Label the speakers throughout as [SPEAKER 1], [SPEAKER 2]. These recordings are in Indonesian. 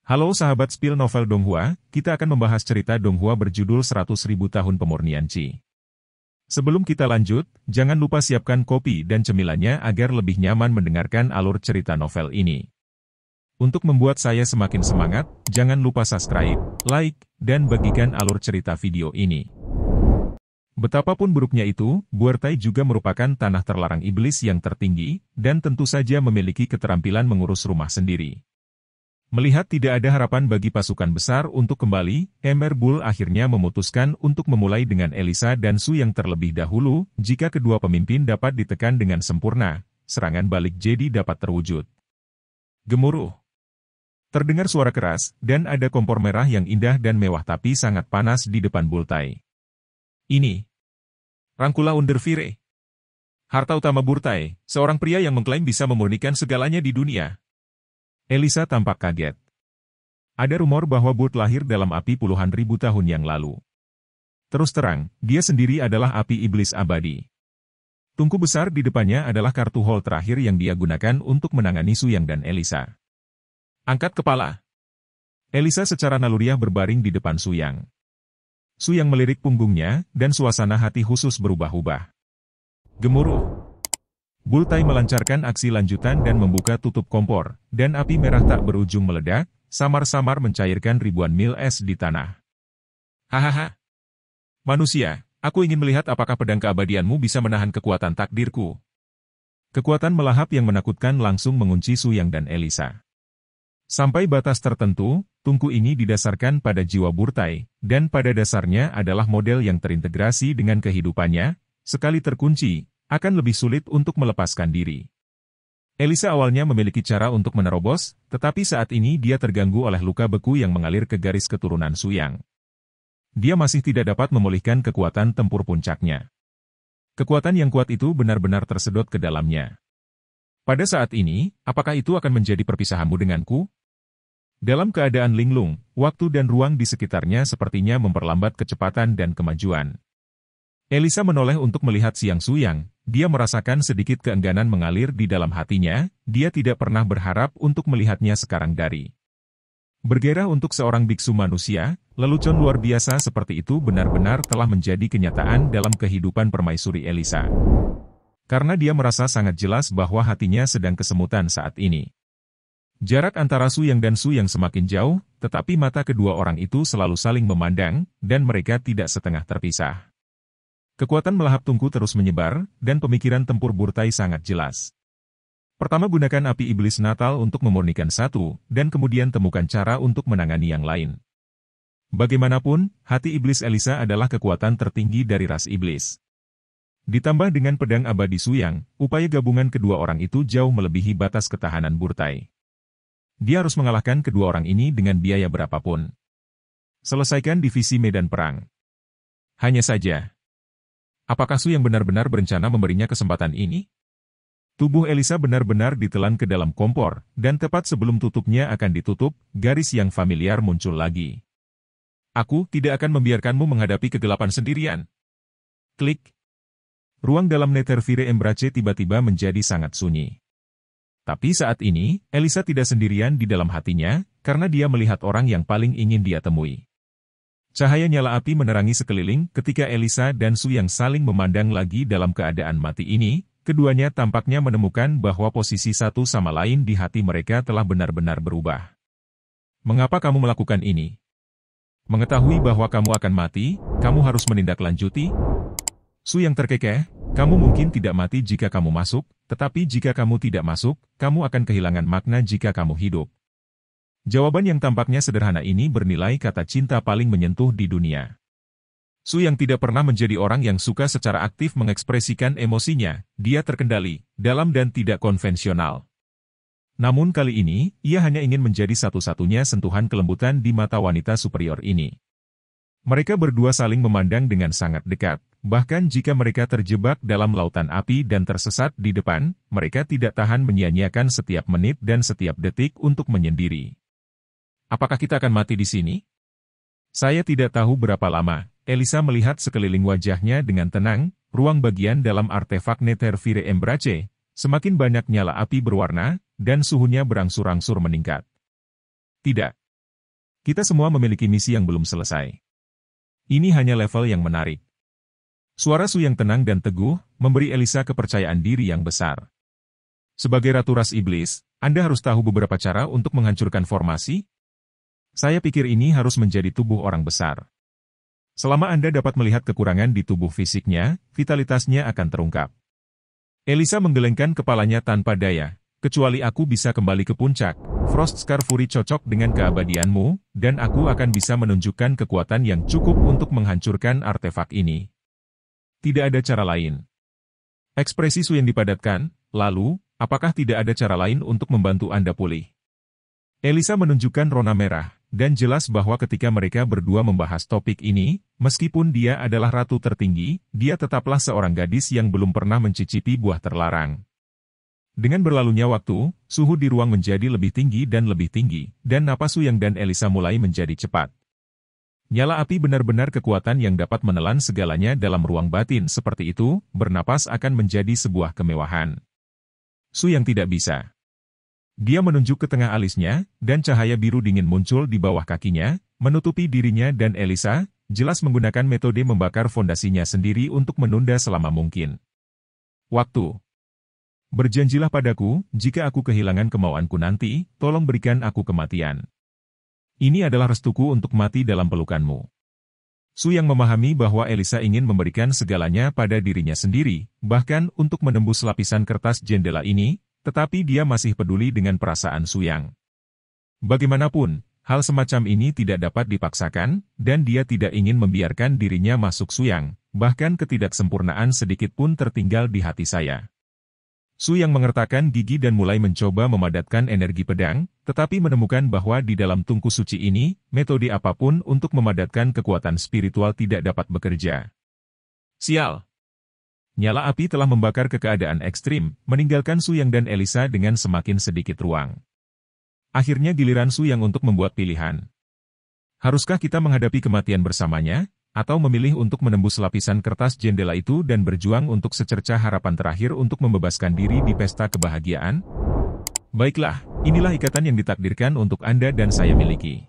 [SPEAKER 1] Halo sahabat spill novel Donghua, kita akan membahas cerita Donghua berjudul 100.000 tahun pemurnian Qi. Sebelum kita lanjut, jangan lupa siapkan kopi dan cemilannya agar lebih nyaman mendengarkan alur cerita novel ini. Untuk membuat saya semakin semangat, jangan lupa subscribe, like, dan bagikan alur cerita video ini. Betapapun buruknya itu, Buertai juga merupakan tanah terlarang iblis yang tertinggi, dan tentu saja memiliki keterampilan mengurus rumah sendiri. Melihat tidak ada harapan bagi pasukan besar untuk kembali, Khmer Bull akhirnya memutuskan untuk memulai dengan Elisa dan Su yang terlebih dahulu. Jika kedua pemimpin dapat ditekan dengan sempurna, serangan balik jadi dapat terwujud. Gemuruh. Terdengar suara keras, dan ada kompor merah yang indah dan mewah tapi sangat panas di depan Buertai. Ini Rangkula Underfire. Harta utama Buertai, seorang pria yang mengklaim bisa memurnikan segalanya di dunia. Elisa tampak kaget. Ada rumor bahwa Burt lahir dalam api puluhan ribu tahun yang lalu. Terus terang, dia sendiri adalah api iblis abadi. Tungku besar di depannya adalah kartu hall terakhir yang dia gunakan untuk menangani Su Yang dan Elisa. Angkat kepala. Elisa secara naluriah berbaring di depan Su Yang. Su Yang melirik punggungnya, dan suasana hati khusus berubah-ubah. Gemuruh. Buertai melancarkan aksi lanjutan dan membuka tutup kompor, dan api merah tak berujung meledak, samar-samar mencairkan ribuan mil es di tanah. Hahaha. Manusia, aku ingin melihat apakah pedang keabadianmu bisa menahan kekuatan takdirku. Kekuatan melahap yang menakutkan langsung mengunci Su Yang dan Elisa. Sampai batas tertentu, tungku ini didasarkan pada jiwa Buertai, dan pada dasarnya adalah model yang terintegrasi dengan kehidupannya. Sekali terkunci, akan lebih sulit untuk melepaskan diri. Elisa awalnya memiliki cara untuk menerobos, tetapi saat ini dia terganggu oleh luka beku yang mengalir ke garis keturunan Su Yang. Dia masih tidak dapat memulihkan kekuatan tempur puncaknya. Kekuatan yang kuat itu benar-benar tersedot ke dalamnya. Pada saat ini, apakah itu akan menjadi perpisahanmu denganku? Dalam keadaan linglung, waktu dan ruang di sekitarnya sepertinya memperlambat kecepatan dan kemajuan. Elisa menoleh untuk melihat Siang Su Yang. Dia merasakan sedikit keengganan mengalir di dalam hatinya. Dia tidak pernah berharap untuk melihatnya sekarang dari. Bergairah untuk seorang biksu manusia, lelucon luar biasa seperti itu benar-benar telah menjadi kenyataan dalam kehidupan permaisuri Elisa. Karena dia merasa sangat jelas bahwa hatinya sedang kesemutan saat ini. Jarak antara Su Yang dan Su Yang semakin jauh, tetapi mata kedua orang itu selalu saling memandang, dan mereka tidak setengah terpisah. Kekuatan melahap tungku terus menyebar, dan pemikiran tempur Buertai sangat jelas. Pertama gunakan api iblis natal untuk memurnikan satu, dan kemudian temukan cara untuk menangani yang lain. Bagaimanapun, hati iblis Elisa adalah kekuatan tertinggi dari ras iblis. Ditambah dengan pedang abadi Su Yang, upaya gabungan kedua orang itu jauh melebihi batas ketahanan Buertai. Dia harus mengalahkan kedua orang ini dengan biaya berapapun. Selesaikan divisi medan perang. Hanya saja. Apakah Su Yang benar-benar berencana memberinya kesempatan ini? Tubuh Elisa benar-benar ditelan ke dalam kompor, dan tepat sebelum tutupnya akan ditutup, garis yang familiar muncul lagi. Aku tidak akan membiarkanmu menghadapi kegelapan sendirian. Klik. Ruang dalam Netherfire Embrace tiba-tiba menjadi sangat sunyi. Tapi saat ini, Elisa tidak sendirian di dalam hatinya, karena dia melihat orang yang paling ingin dia temui. Cahaya nyala api menerangi sekeliling ketika Elisa dan Su Yang saling memandang lagi dalam keadaan mati ini, keduanya tampaknya menemukan bahwa posisi satu sama lain di hati mereka telah benar-benar berubah. Mengapa kamu melakukan ini? Mengetahui bahwa kamu akan mati, kamu harus menindaklanjuti? Su Yang terkekeh, kamu mungkin tidak mati jika kamu masuk, tetapi jika kamu tidak masuk, kamu akan kehilangan makna jika kamu hidup. Jawaban yang tampaknya sederhana ini bernilai kata cinta paling menyentuh di dunia. Su Yang tidak pernah menjadi orang yang suka secara aktif mengekspresikan emosinya, dia terkendali, dalam dan tidak konvensional. Namun kali ini, ia hanya ingin menjadi satu-satunya sentuhan kelembutan di mata wanita superior ini. Mereka berdua saling memandang dengan sangat dekat, bahkan jika mereka terjebak dalam lautan api dan tersesat di depan, mereka tidak tahan menyia-nyiakan setiap menit dan setiap detik untuk menyendiri. Apakah kita akan mati di sini? Saya tidak tahu berapa lama. Elisa melihat sekeliling wajahnya dengan tenang, ruang bagian dalam artefak Netherfire Embrace, semakin banyak nyala api berwarna, dan suhunya berangsur-angsur meningkat. Tidak. Kita semua memiliki misi yang belum selesai. Ini hanya level yang menarik. Suara Su yang tenang dan teguh, memberi Elisa kepercayaan diri yang besar. Sebagai Ratu Ras Iblis, Anda harus tahu beberapa cara untuk menghancurkan formasi. Saya pikir ini harus menjadi tubuh orang besar. Selama Anda dapat melihat kekurangan di tubuh fisiknya, vitalitasnya akan terungkap. Elisa menggelengkan kepalanya tanpa daya. Kecuali aku bisa kembali ke puncak, Frost Scar Fury cocok dengan keabadianmu, dan aku akan bisa menunjukkan kekuatan yang cukup untuk menghancurkan artefak ini. Tidak ada cara lain. Ekspresi Su yang dipadatkan, lalu, apakah tidak ada cara lain untuk membantu Anda pulih? Elisa menunjukkan rona merah, dan jelas bahwa ketika mereka berdua membahas topik ini, meskipun dia adalah ratu tertinggi, dia tetaplah seorang gadis yang belum pernah mencicipi buah terlarang. Dengan berlalunya waktu, suhu di ruang menjadi lebih tinggi, dan napas Su Yang dan Elisa mulai menjadi cepat. Nyala api benar-benar kekuatan yang dapat menelan segalanya dalam ruang batin seperti itu, bernapas akan menjadi sebuah kemewahan. Su Yang tidak bisa. Dia menunjuk ke tengah alisnya, dan cahaya biru dingin muncul di bawah kakinya, menutupi dirinya dan Elisa, jelas menggunakan metode membakar fondasinya sendiri untuk menunda selama mungkin. Waktu. Berjanjilah padaku, jika aku kehilangan kemauanku nanti, tolong berikan aku kematian. Ini adalah restuku untuk mati dalam pelukanmu. Su Yang memahami bahwa Elisa ingin memberikan segalanya pada dirinya sendiri, bahkan untuk menembus lapisan kertas jendela ini, tetapi dia masih peduli dengan perasaan Su Yang. Bagaimanapun, hal semacam ini tidak dapat dipaksakan, dan dia tidak ingin membiarkan dirinya masuk Su Yang, bahkan ketidaksempurnaan sedikit pun tertinggal di hati saya. Su Yang mengertakkan gigi dan mulai mencoba memadatkan energi pedang, tetapi menemukan bahwa di dalam tungku suci ini, metode apapun untuk memadatkan kekuatan spiritual tidak dapat bekerja. Sial! Nyala api telah membakar ke keadaan ekstrim, meninggalkan Su Yang dan Elisa dengan semakin sedikit ruang. Akhirnya giliran Su Yang untuk membuat pilihan. Haruskah kita menghadapi kematian bersamanya? Atau memilih untuk menembus lapisan kertas jendela itu dan berjuang untuk secercah harapan terakhir untuk membebaskan diri di pesta kebahagiaan? Baiklah, inilah ikatan yang ditakdirkan untuk Anda dan saya miliki.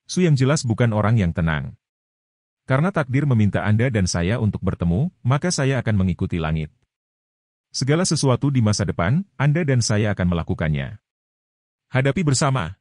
[SPEAKER 1] Su Yang jelas bukan orang yang tenang. Karena takdir meminta Anda dan saya untuk bertemu, maka saya akan mengikuti langit. Segala sesuatu di masa depan, Anda dan saya akan melakukannya. Hadapi bersama.